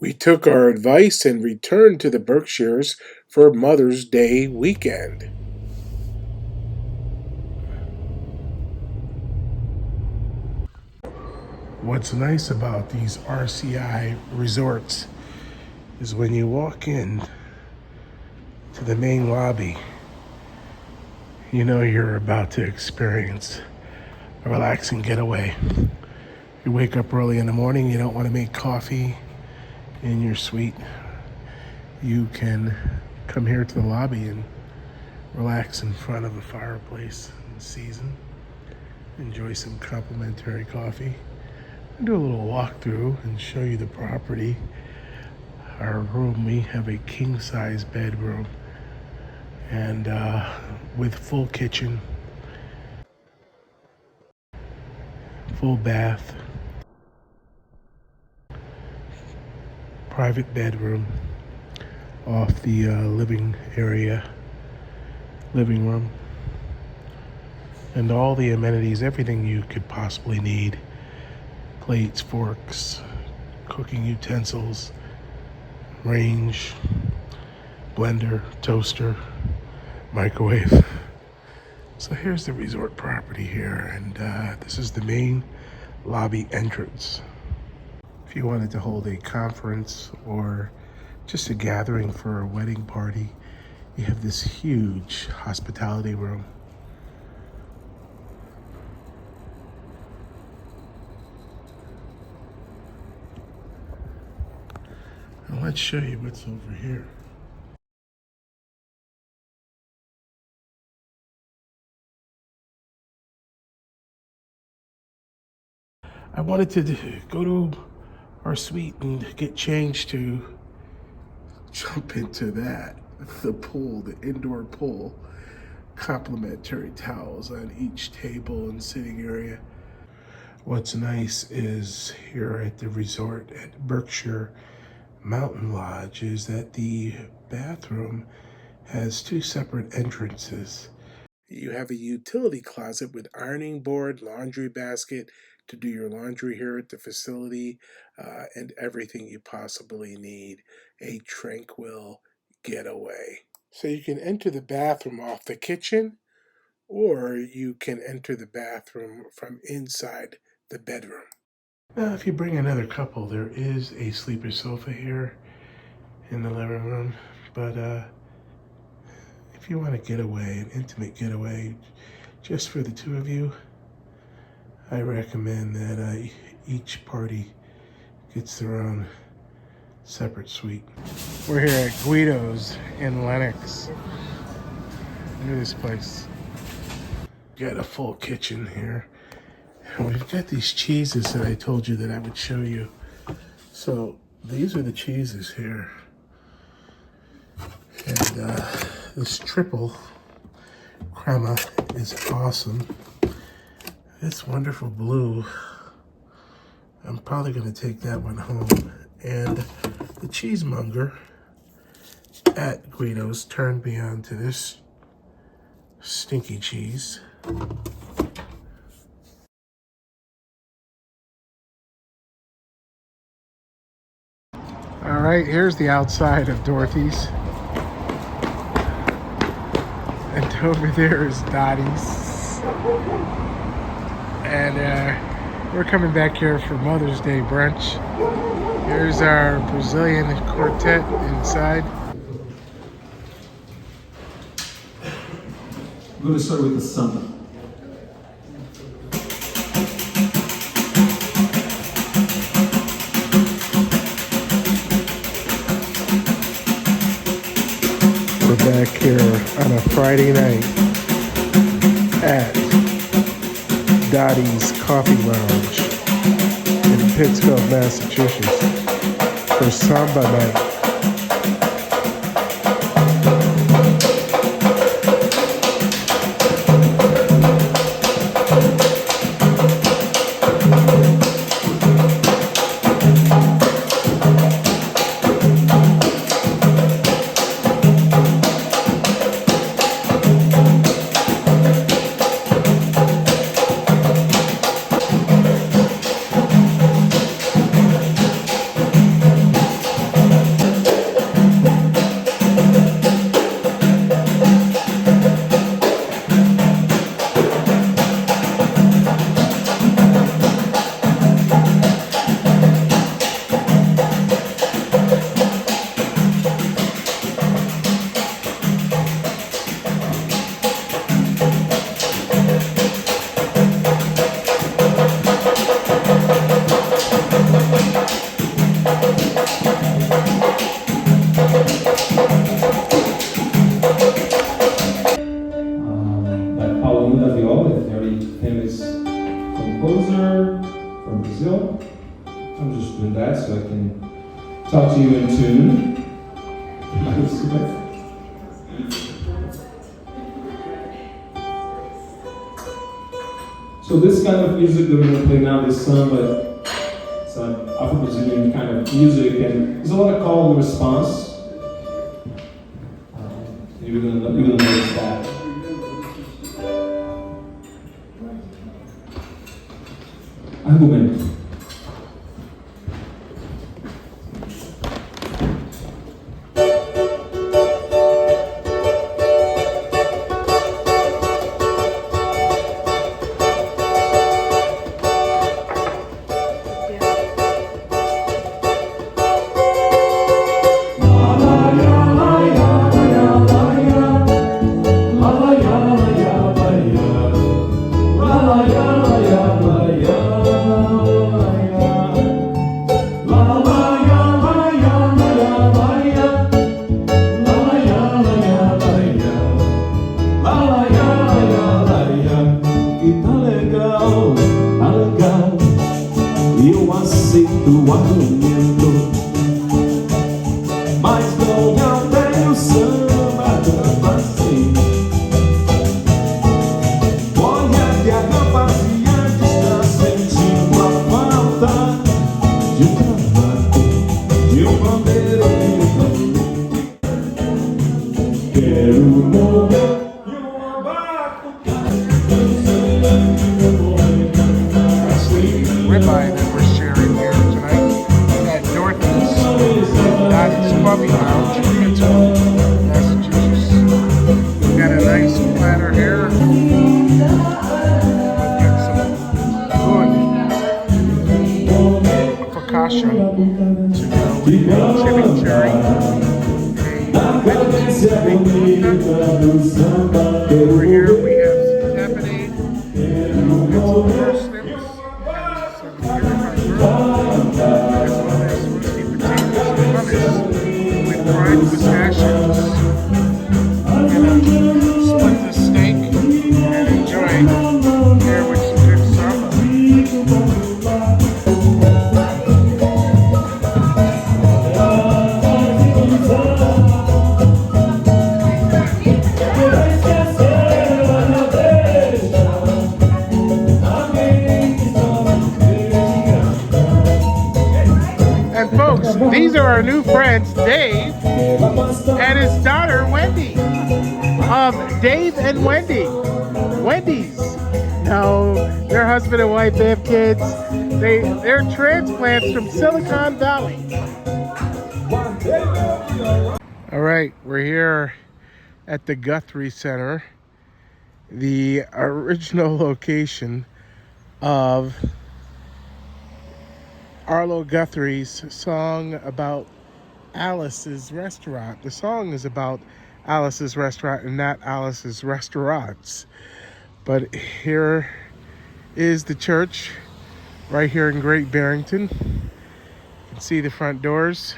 We took our advice and returned to the Berkshires for Mother's Day weekend. What's nice about these RCI resorts is when you walk in to the main lobby, you know you're about to experience a relaxing getaway. You wake up early in the morning, you don't want to make coffee in your suite. You can come here to the lobby and relax in front of a fireplace in season. Enjoy some complimentary coffee. And do a little walkthrough and show you the property. Our room, we have a king-size bedroom and with full kitchen, full bath, private bedroom off the living room, and all the amenities, everything you could possibly need. Plates, forks, cooking utensils, range, blender, toaster, microwave. So here's the resort property here, and this is the main lobby entrance. If you wanted to hold a conference or just a gathering for a wedding party, you have this huge hospitality room. And let's show you what's over here. I wanted to go to our suite and get changed to jump into that. The pool, the indoor pool. Complimentary towels on each table and sitting area. What's nice is here at the resort at Berkshire Mountain Lodge is that the bathroom has two separate entrances. You have a utility closet with ironing board, laundry basket to do your laundry here at the facility, and everything you possibly need. A tranquil getaway. So you can enter the bathroom off the kitchen, or you can enter the bathroom from inside the bedroom. Now, if you bring another couple, there is a sleeper sofa here in the living room, but if you want a getaway, an intimate getaway, just for the two of you, I recommend that each party gets their own separate suite. We're here at Guido's in Lenox. Look at this place. Got a full kitchen here. And we've got these cheeses that I told you that I would show you. So these are the cheeses here. And this triple crema is awesome. This wonderful blue, I'm probably going to take that one home. And the cheesemonger at Guido's turned me on to this stinky cheese. All right, here's the outside of Dorothy's. And over there is Dottie's. And we're coming back here for Mother's Day brunch. Here's our Brazilian quartet inside. I'm going to start with the samba. We're back here on a Friday night at Dottie's Coffee Lounge in Pittsfield, Massachusetts for samba night. utensil. I'm just doing that so I can talk to you in tune. So this kind of music that we're going to play now, this samba, it's an Afro-Brazilian kind of music, and there's a lot of call and response. You're gonna notice that. Argumento. Eu aceito o argumento, mas não altero o samba tanto assim. Olha que a rapaziada está sentindo a falta de um cavaco, de um bandeiro lindo. Quero morrer e um abaco. Ribeye that we're sharing here tonight at Dorothy's Coffee Lounge in Pittsburgh, Massachusetts. We've got a nice platter here. We've got some good focaccia to go with chimichurri, over here we have tapenade, some parsnips, some as well as roasted potatoes and hummus with fried pistachios. I'm gonna split the steak and enjoy here with some good samba. And folks, these are our new friends, Dave and his daughter, Wendy. Dave and Wendy. Wendy's. No, they're husband and wife, they have kids. They're transplants from Silicon Valley. All right, we're here at the Guthrie Center, the original location of Arlo Guthrie's song about Alice's restaurant. The song is about Alice's restaurant and not Alice's restaurants. But here is the church right here in Great Barrington. You can see the front doors.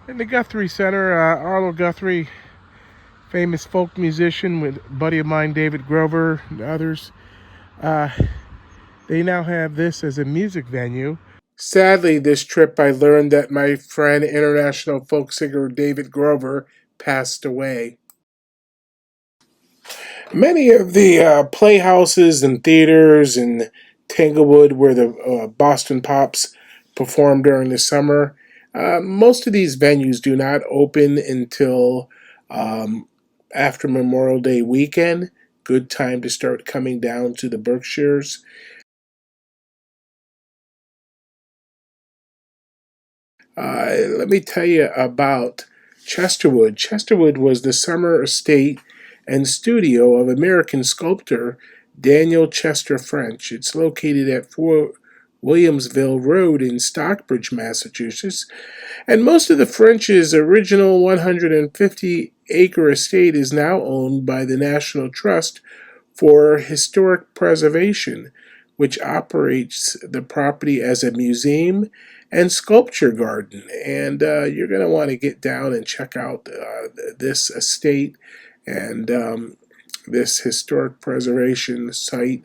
And the Guthrie Center, Arlo Guthrie, famous folk musician with a buddy of mine, David Grover, and others. They now have this as a music venue. Sadly, this trip I learned that my friend, international folk singer David Grover, passed away. Many of the playhouses and theaters in Tanglewood, where the Boston Pops perform during the summer, most of these venues do not open until after Memorial Day weekend. Good time to start coming down to the Berkshires. Let me tell you about Chesterwood. Chesterwood was the summer estate and studio of American sculptor Daniel Chester French. It's located at 4 Williamsville Road in Stockbridge, Massachusetts. And most of the French's original 150-acre estate is now owned by the National Trust for Historic Preservation, which operates the property as a museum and sculpture garden. And you're going to want to get down and check out this estate and this historic preservation site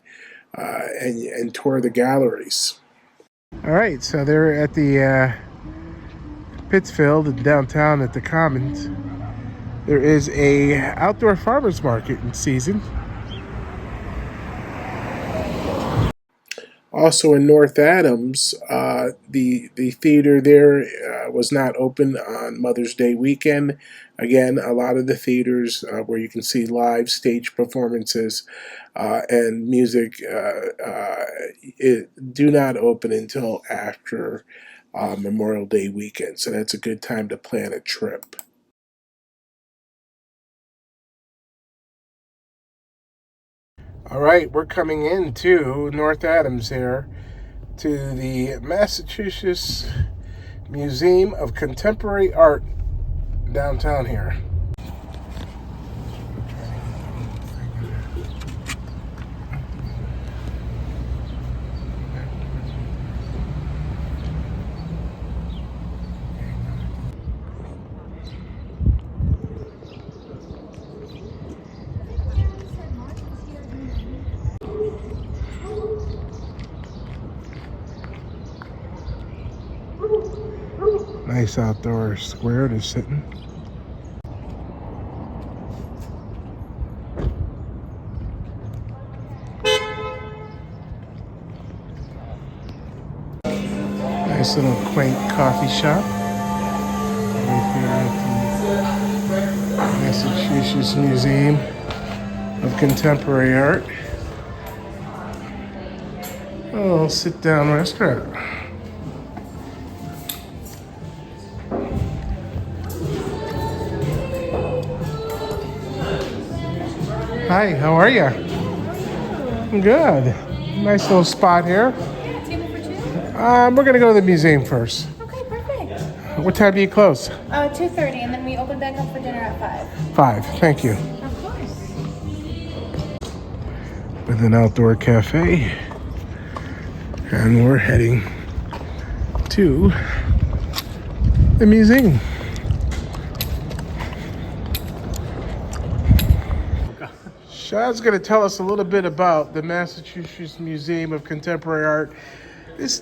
and tour the galleries. All right, so they're at the Pittsfield in downtown at the Commons. There is a outdoor farmers market in season. Also in North Adams, the theater there was not open on Mother's Day weekend. Again, a lot of the theaters where you can see live stage performances and music do not open until after Memorial Day weekend. So that's a good time to plan a trip. All right, we're coming into North Adams here to the Massachusetts Museum of Contemporary Art downtown here. Nice outdoor square to sit in. Nice little quaint coffee shop right here at the Massachusetts Museum of Contemporary Art. A little sit-down restaurant. Hi, how are you? Good. Nice little spot here. Yeah, table for two? We're gonna go to the museum first. Okay, perfect. What time do you close? 2:30, and then we open back up for dinner at 5. 5. Thank you. Of course. With an outdoor cafe. And we're heading to the museum. Sean's going to tell us a little bit about the Massachusetts Museum of Contemporary Art. This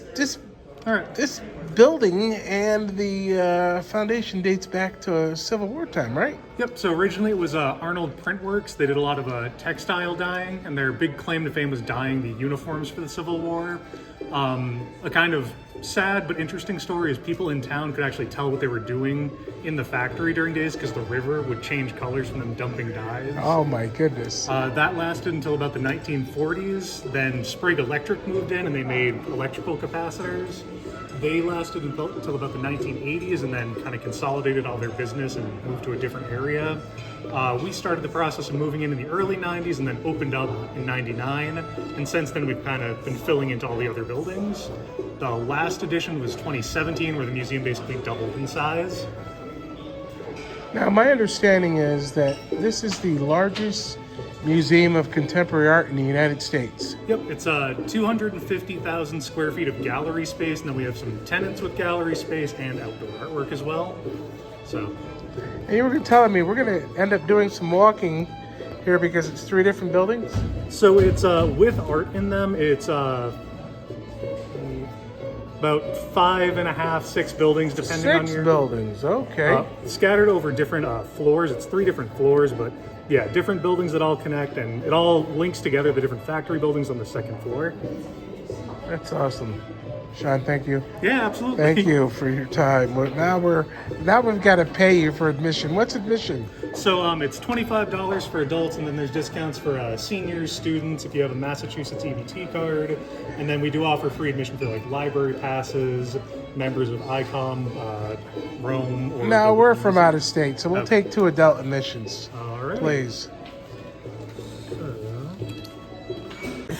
building and the foundation dates back to Civil War time, right? Yep, so originally it was Arnold Printworks. They did a lot of textile dyeing, and their big claim to fame was dyeing the uniforms for the Civil War. A kind of sad but interesting story is people in town could actually tell what they were doing in the factory during days because the river would change colors from them dumping dyes. Oh my goodness. That lasted until about the 1940s. Then Sprague Electric moved in and they made electrical capacitors. They lasted until about the 1980s and then kind of consolidated all their business and moved to a different area. We started the process of moving in the early 90s and then opened up in 99. And since then, we've kind of been filling into all the other buildings. The last edition was 2017, where the museum basically doubled in size. Now, my understanding is that this is the largest museum of contemporary art in the United States. Yep, it's 250,000 square feet of gallery space, and then we have some tenants with gallery space and outdoor artwork as well. So, and you were telling me we're going to end up doing some walking here because it's 3 different buildings? So it's with art in them. It's about 5.5, 6 buildings, depending on your... 6 buildings, okay. Scattered over different floors. It's 3 different floors, but yeah, different buildings that all connect, and it all links together, the different factory buildings on the 2nd floor. That's awesome. Sean, thank you. Yeah, absolutely. Thank you for your time. Now we've got to pay you for admission. What's admission? So it's $25 for adults, and then there's discounts for seniors, students, if you have a Massachusetts EBT card, and then we do offer free admission for like library passes, members of ICOM, Rome. Or No, we're from out of state, so we'll take 2 adult admissions. All right. Please.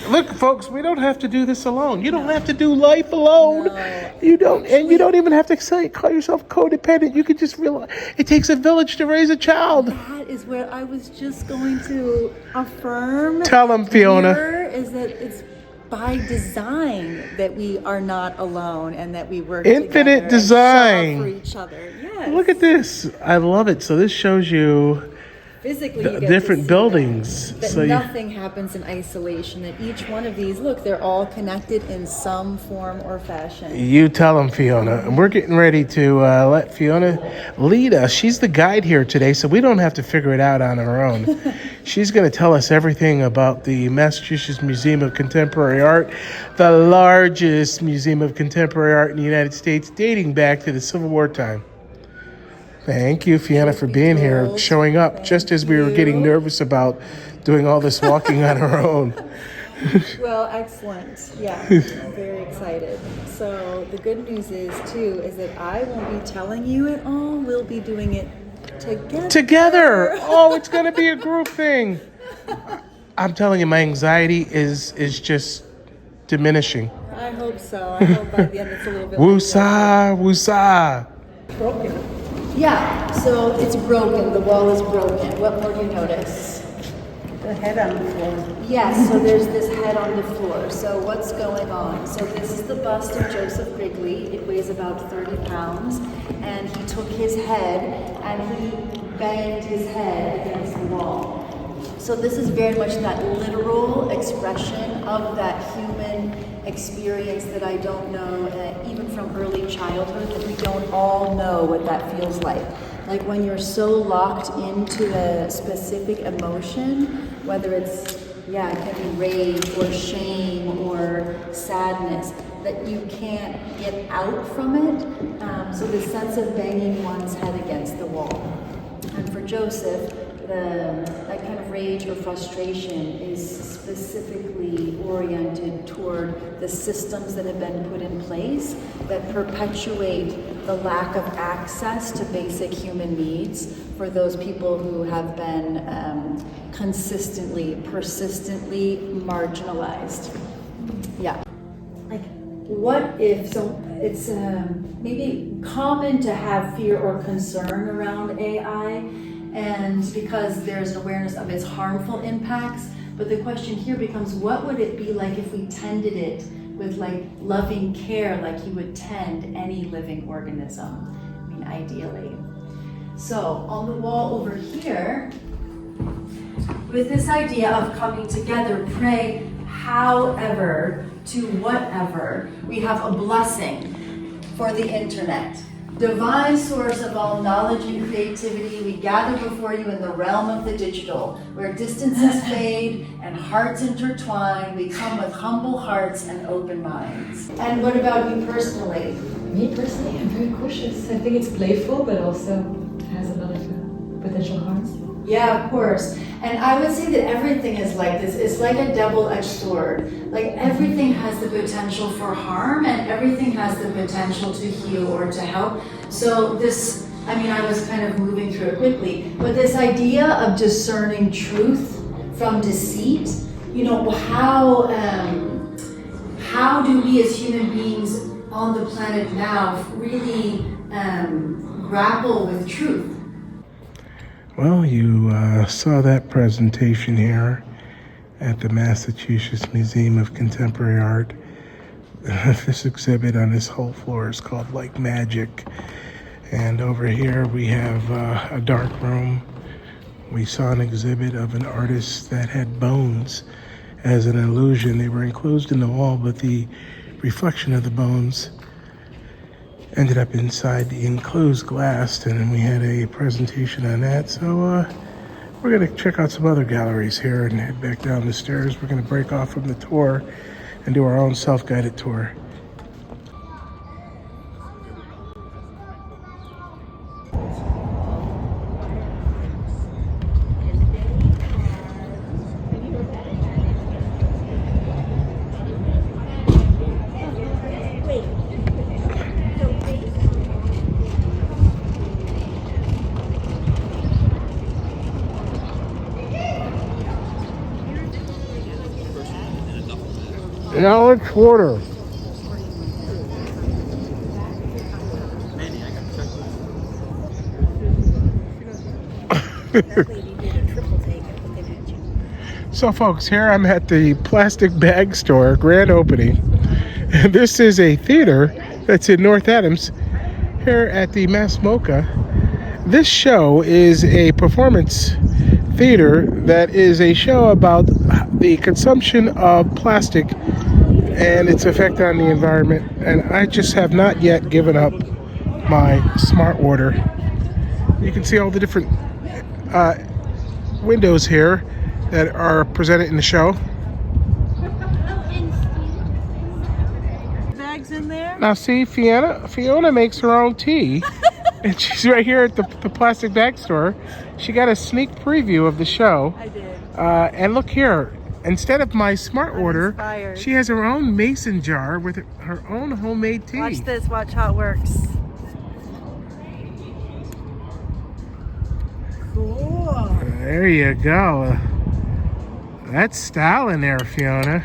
Look, folks, we don't have to do this alone. You don't have to do life alone. No. You don't, and you don't even have to call yourself codependent. You can just realize it takes a village to raise a child. That is where I was just going to affirm. Tell them, Fiona. Here is that it's by design that we are not alone and that we work Infinite together design. and show up for each other. Yes. Look at this. I love it. So this shows you physically you get to different see buildings. That So you, nothing happens in isolation. That each one of these, look, they're all connected in some form or fashion. you tell them, Fiona. And we're getting ready to let Fiona lead us. She's the guide here today, so we don't have to figure it out on our own. She's going to tell us everything about the Massachusetts Museum of Contemporary Art, the largest museum of contemporary art in the United States, dating back to the Civil War time. Thank you, Fiona, for being here, showing up just as we were getting nervous about doing all this walking on our own. Well, excellent. Yeah, I'm very excited. So the good news is, too, is that I won't be telling you it all. We'll be doing it together. Oh, it's going to be a group thing. I'm telling you, my anxiety is just diminishing. I hope so. I hope by the end it's a little bit Woosah, woosah. Yeah, so it's broken. The wall is broken. What more do you notice? The head on the floor. Yes, so there's this head on the floor. So what's going on? So this is the bust of Joseph Wrigley. It weighs about 30 pounds. And he took his head and he banged his head against the wall. So this is very much that literal expression of that human experience that I don't know, even from early childhood, that we don't all know what that feels like. Like when you're so locked into a specific emotion, whether it's, it can be rage or shame or sadness, that you can't get out from it. So the sense of banging one's head against the wall. And for Joseph, that kind of rage or frustration is specifically oriented toward the systems that have been put in place that perpetuate the lack of access to basic human needs for those people who have been persistently marginalized. Yeah. Like, what if, so it's maybe common to have fear or concern around AI, and because there's an awareness of its harmful impacts, but the question here becomes, what would it be like if we tended it with like loving care, like you would tend any living organism? I mean, ideally. So on the wall over here, with this idea of coming together, pray however to whatever, we have a blessing for the internet. Divine source of all knowledge and creativity, we gather before you in the realm of the digital, where distances fade and hearts intertwine. We come with humble hearts and open minds. And what about you personally? Me personally, I'm very cautious. I think it's playful, but also has a lot of potential harms. Yeah, of course. And I would say that everything is like this. It's like a double-edged sword. Like everything has the potential for harm and everything has the potential to heal or to help. So this, I was kind of moving through it quickly, but this idea of discerning truth from deceit, how do we as human beings on the planet now really grapple with truth? Well, you saw that presentation here at the Massachusetts Museum of Contemporary Art. This exhibit on this whole floor is called Like Magic. And over here we have a dark room. We saw an exhibit of an artist that had bones as an illusion. They were enclosed in the wall, but the reflection of the bones ended up inside the enclosed glass, and then we had a presentation on that. So we're going to check out some other galleries here and head back down the stairs. We're going to break off from the tour and do our own self-guided tour. Now it's water. So folks, here I'm at the plastic bag store, grand opening. And this is a theater that's in North Adams here at the Mass MoCA. This show is a performance theater that is a show about the consumption of plastic and its effect on the environment. And I just have not yet given up my smart water. You can see all the different windows here that are presented in the show. Bags in there? Now see, Fiona makes her own tea. And she's right here at the plastic bag store. She got a sneak preview of the show. I did. And look here. Instead of my smart order, inspired. she has her own mason jar with her own homemade tea. Watch this, watch how it works. Cool. There you go. That's style in there, Fiona.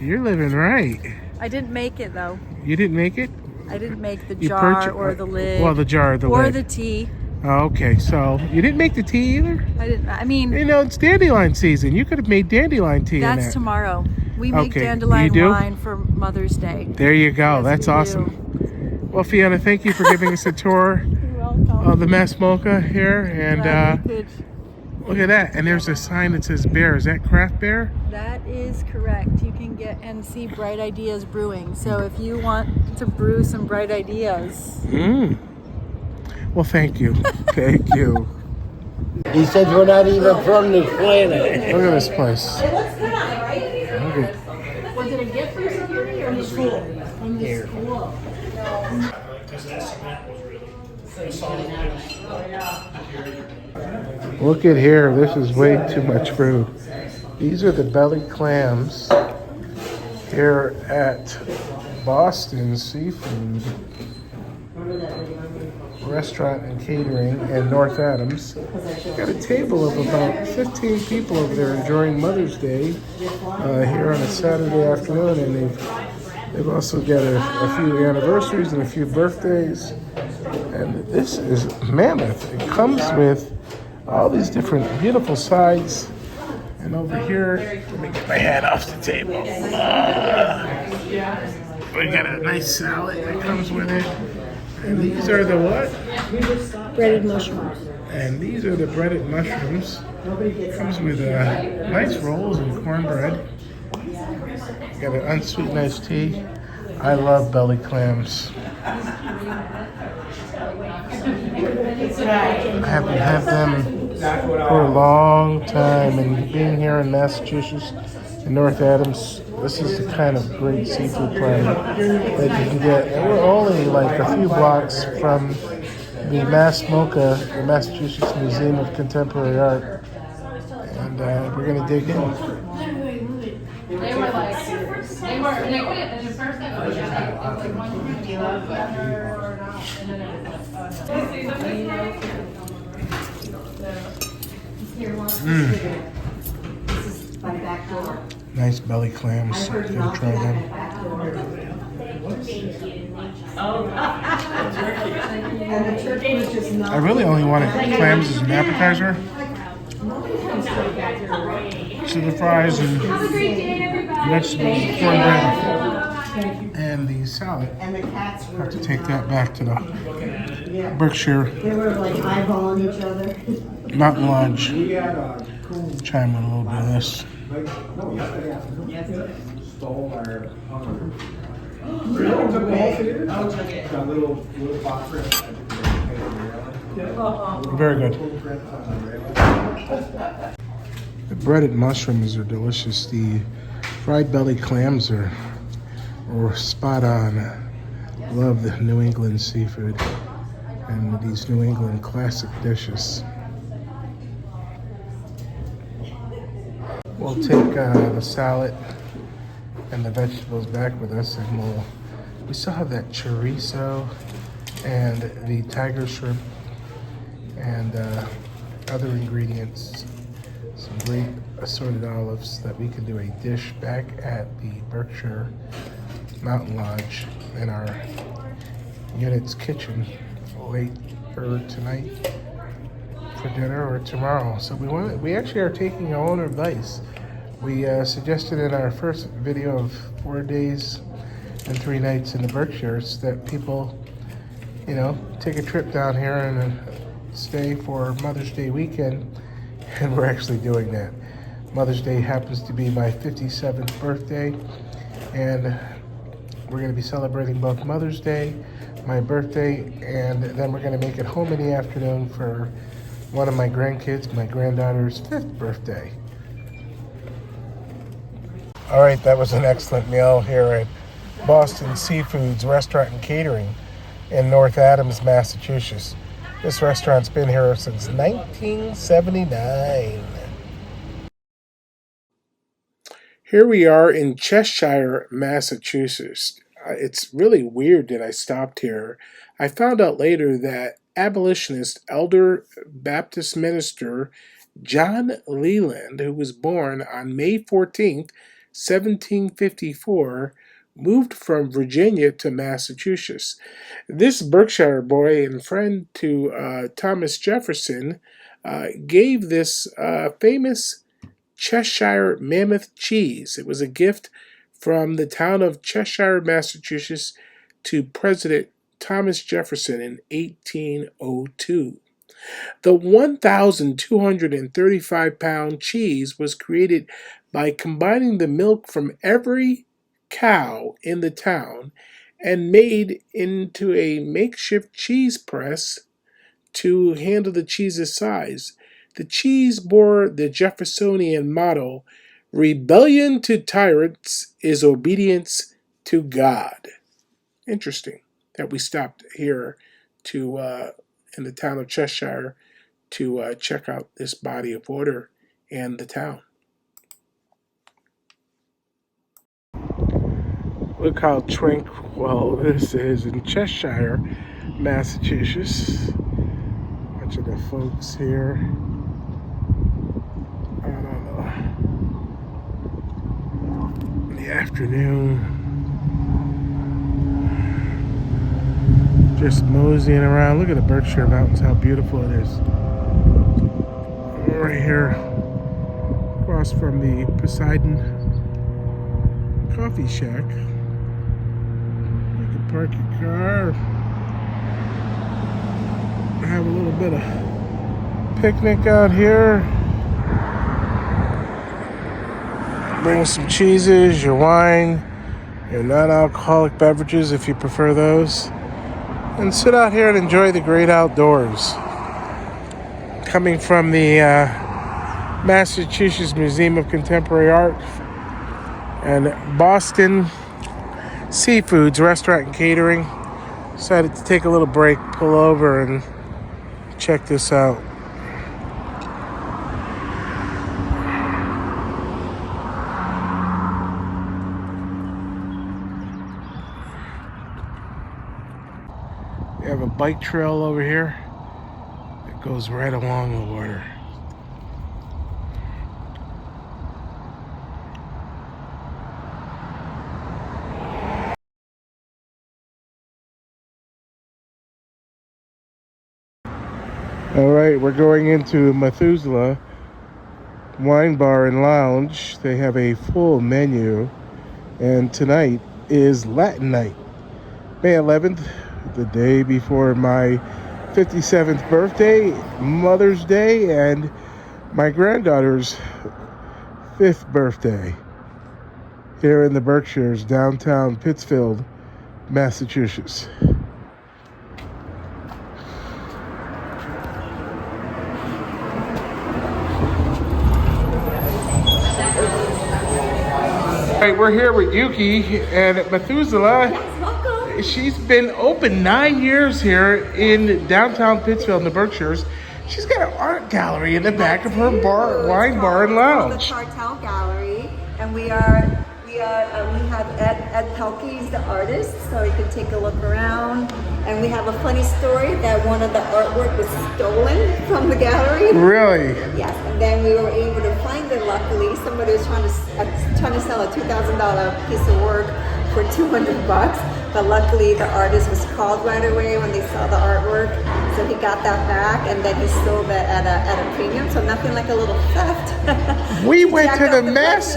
You're living right. I didn't make it though. You didn't make it? I didn't make the You jar or the lid. Well, the jar or the or lid. the tea. Oh, okay, so you didn't make the tea either? I didn't. I mean, You know, it's dandelion season. You could have made dandelion tea in that's that. tomorrow. We make Okay, dandelion you do? wine for Mother's Day. There you go. Yes, That's we awesome. do. Well, Fiona, thank you for giving us a tour You're welcome. of the Mass Mocha here. And Glad we could- look at that. And there's a sign that says bear. Is that craft beer? That is correct. You can get and see Bright Ideas Brewing. So if you want to brew some bright ideas, Well, thank you. Thank you. He says we're not even from this planet. Look at this place. it looks good on it, right? Look at, Was it a gift from somebody or from the school? From the school. look at here. This is way too much fruit. These are the belly clams here at Boston Seafood Restaurant and Catering in North Adams. Got a table of about 15 people over there enjoying Mother's Day here on a Saturday afternoon, and they've also got a few anniversaries and a few birthdays. And this is mammoth. It comes with all these different beautiful sides. And over here, let me get my hand off the table. We got a nice salad that comes with it. And these are the what? Breaded mushrooms. And these are the breaded mushrooms. Comes with nice rolls and cornbread. Got an unsweet iced tea. I love belly clams. I haven't had them for a long time, and being here in Massachusetts, in North Adams, this is the kind of great seafood platter that you can get. And we're only like a few blocks from the Mass MoCA, the Massachusetts Museum of Contemporary Art, and we're gonna dig in. Nice belly clams. Gonna try them. I really only wanted clams as an appetizer. So the fries and vegetables, cornbread, and the salad. I have to take that back to the Berkshire They were like eyeballing each other. Mountain Lodge. Chime with a little bit of this. Very good. The breaded mushrooms are delicious. The fried belly clams are spot on. Love the New England seafood and these New England classic dishes. We'll take the salad and the vegetables back with us, and we still have that chorizo and the tiger shrimp and other ingredients, some great assorted olives that we can do a dish back at the Berkshire Mountain Lodge in our unit's kitchen later tonight for dinner or tomorrow. So we actually are taking our own advice. We suggested in our first video of 4 days and 3 nights in the Berkshires that people, take a trip down here and stay for Mother's Day weekend and we're actually doing that. Mother's Day happens to be my 57th birthday, and we're going to be celebrating both Mother's Day, my birthday, and then we're going to make it home in the afternoon for one of my grandkids, my granddaughter's 5th birthday. All right, that was an excellent meal here at Boston Seafoods Restaurant and Catering in North Adams, Massachusetts. This restaurant's been here since 1979. Here we are in Cheshire, Massachusetts. It's really weird that I stopped here. I found out later that abolitionist elder Baptist minister John Leland, who was born on May 14th, 1754, moved from Virginia to Massachusetts. This Berkshire boy and friend to Thomas Jefferson gave this famous Cheshire Mammoth cheese. It was a gift from the town of Cheshire, Massachusetts, to President Thomas Jefferson in 1802. The 1,235-pound cheese was created by combining the milk from every cow in the town and made into a makeshift cheese press to handle the cheese's size. The cheese bore the Jeffersonian motto, "Rebellion to tyrants is obedience to God." Interesting that we stopped here to in the town of Cheshire to check out this body of water and the town. Look how tranquil this is in Cheshire, Massachusetts. Bunch of the folks here. I don't know. In the afternoon. Just moseying around. Look at the Berkshire Mountains, how beautiful it is. Right here, across from the Poseidon Coffee Shack. You can park your car, have a little bit of picnic out here. Bring some cheeses, your wine, your non-alcoholic beverages if you prefer those. And sit out here and enjoy the great outdoors. Coming from the Massachusetts Museum of Contemporary Art and Boston Seafoods Restaurant and Catering. Decided to take a little break, pull over and check this out. We have a bike trail over here that goes right along the water. All right, we're going into Methuselah Wine Bar and Lounge. They have a full menu, and tonight is Latin night, May 11th, the day before my 57th birthday, Mother's Day, and my granddaughter's 5th birthday here in the Berkshires, downtown Pittsfield, Massachusetts. All right, we're here with Yuki and Methuselah. Yes, welcome. She's been open 9 years here in downtown Pittsfield in the Berkshires. She's got an art gallery in the back of her wine bar and lounge. The Cartel Gallery, and we have Ed Pelkey, he's the artist, so you can take a look around. And we have a funny story that one of the artwork was stolen from the gallery. Really? Yes, and then we were able to find it. Luckily, somebody was trying to sell a $2,000 piece of work for $200. But luckily, the artist was called right away when they saw the artwork, so he got that back, and then he sold that at a premium. So nothing like a little theft. We went to the Mass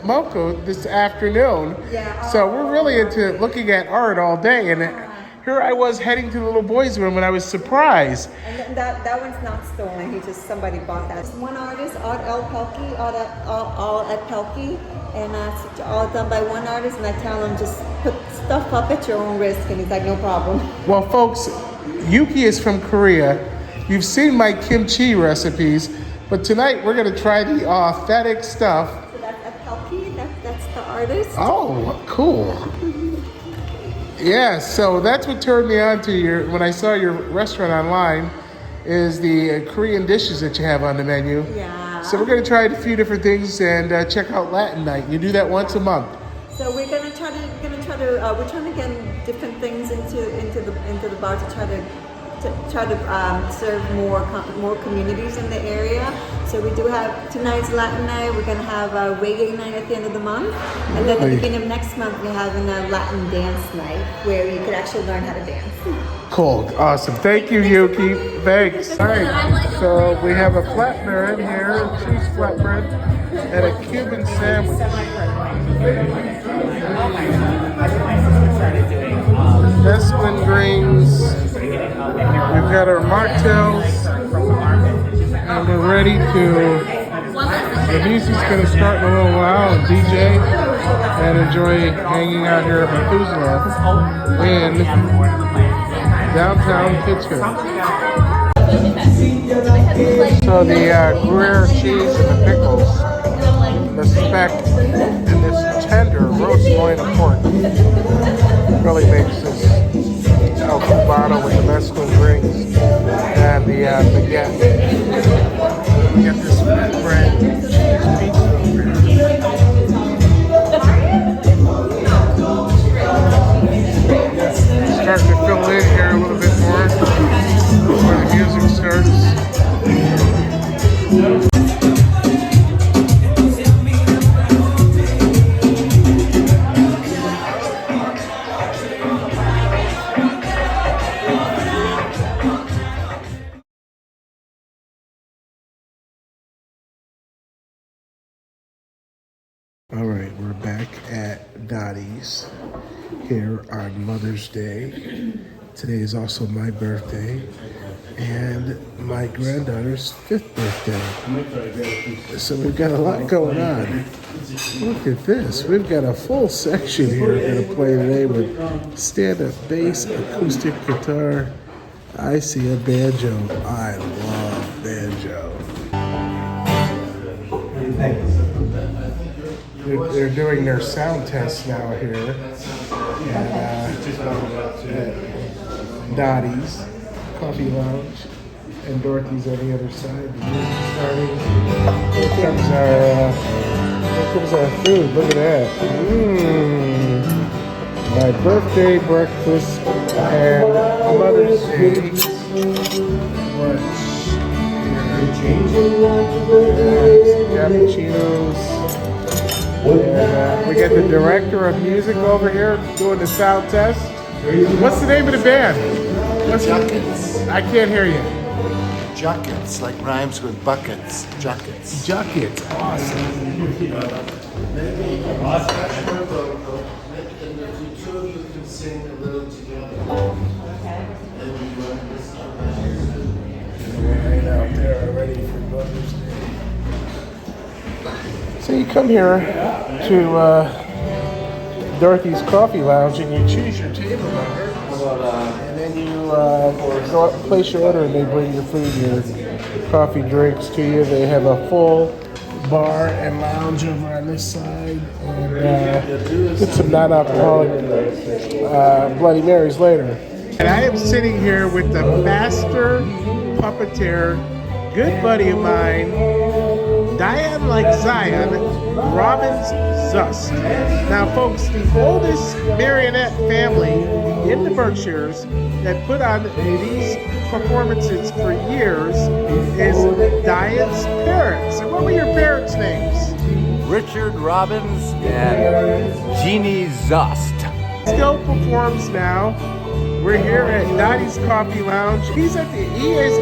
Moco this afternoon, Yeah. so we're really into looking at art all day, and here I was heading to the little boys' room, and I was surprised. And that one's not stolen. Somebody bought that. One artist, Art L. Pelkey, all at Pelkey, and it's all done by one artist. And I tell him just put stuff up at your own risk, and he's like, no problem. Well, folks, Yuki is from Korea. You've seen my kimchi recipes, but tonight we're gonna try the authentic stuff. So that's at Pelkey. That's the artist. Oh, cool. Yeah, so that's what turned me on to when I saw your restaurant online, is the Korean dishes that you have on the menu. Yeah. So we're gonna try a few different things and check out Latin night. You do that once a month. So we're trying to get different things into the bar to try to serve more communities in the area. So we do have tonight's Latin night. We're gonna have a reggae night at the end of the month, and then at the beginning of next month we're having a Latin dance night where you could actually learn how to dance. Cool, awesome. Thank you, Yuki. Thanks. All right, so we have a flatbread here, cheese flatbread, and a Cuban sandwich. Mesclun greens. We've got our mocktails, and we're ready to. The music's gonna start in a little while, and DJ, and enjoy hanging out here at Methuselah in downtown Pittsfield. So the Gruyere cheese and the pickles, the speck, and this tender roast loin of pork really makes this El Cubano with the mesclun greens and the baguette. We got this bread cheese pizza over here. Starting to fill in here a little bit more before the music starts. All right, we're back at Dottie's here on Mother's Day. Today is also my birthday and my granddaughter's 5th birthday. So we've got a lot going on. Look at this. We've got a full section here we're going to play today with stand-up bass, acoustic guitar. I see a banjo. I love banjo. They're doing their sound test now here at Dottie's Coffee Lounge, and Dorothy's on the other side. The music's starting. Here comes our food. Look at that. My birthday breakfast and Mother's Day lunch. Cappuccinos. And we got the director of music over here doing the sound test. What's the name of the band? Juckets. I can't hear you. Juckets, like rhymes with buckets. Juckets. Juckets. Awesome. Right out there ready for Mother's Day. So you come here to Dorothy's Coffee Lounge and you choose your table number, and then you go up, place your order, and they bring your food, your coffee, drinks to you. They have a full bar and lounge over on this side, and get some non-alcoholic Bloody Marys later. And I am sitting here with the master puppeteer, good buddy of mine, Diane like Zion, Robbins Zust. Now folks, the oldest marionette family in the Berkshires that put on these performances for years is Diane's parents. And what were your parents' names? Richard Robbins and Jeannie Zust. Still performs now. We're here at Dottie's Coffee Lounge. He is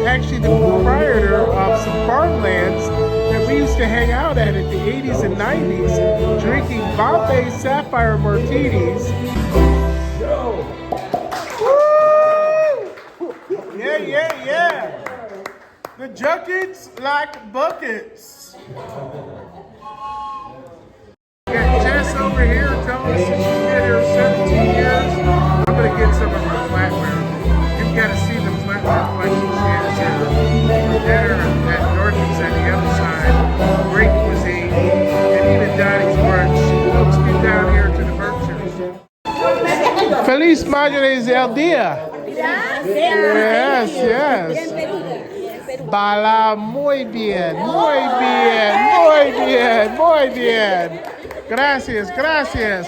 actually the proprietor of some farmlands that we used to hang out at the 80s and 90s, drinking Bombay Sapphire martinis. Woo! buckets. Got Jess over here telling us she's been here 17 years. I'm gonna get some of her flatware. You've got to see the flatware collection she has here. For dinner at Dorothy's on the other side. Great cuisine. And even Donnie's brunch. Folks, get down here to the Berkshires. Feliz Madres del Dia. Yes, yes. Bala muy bien, muy bien, muy bien, muy bien. Gracias, gracias.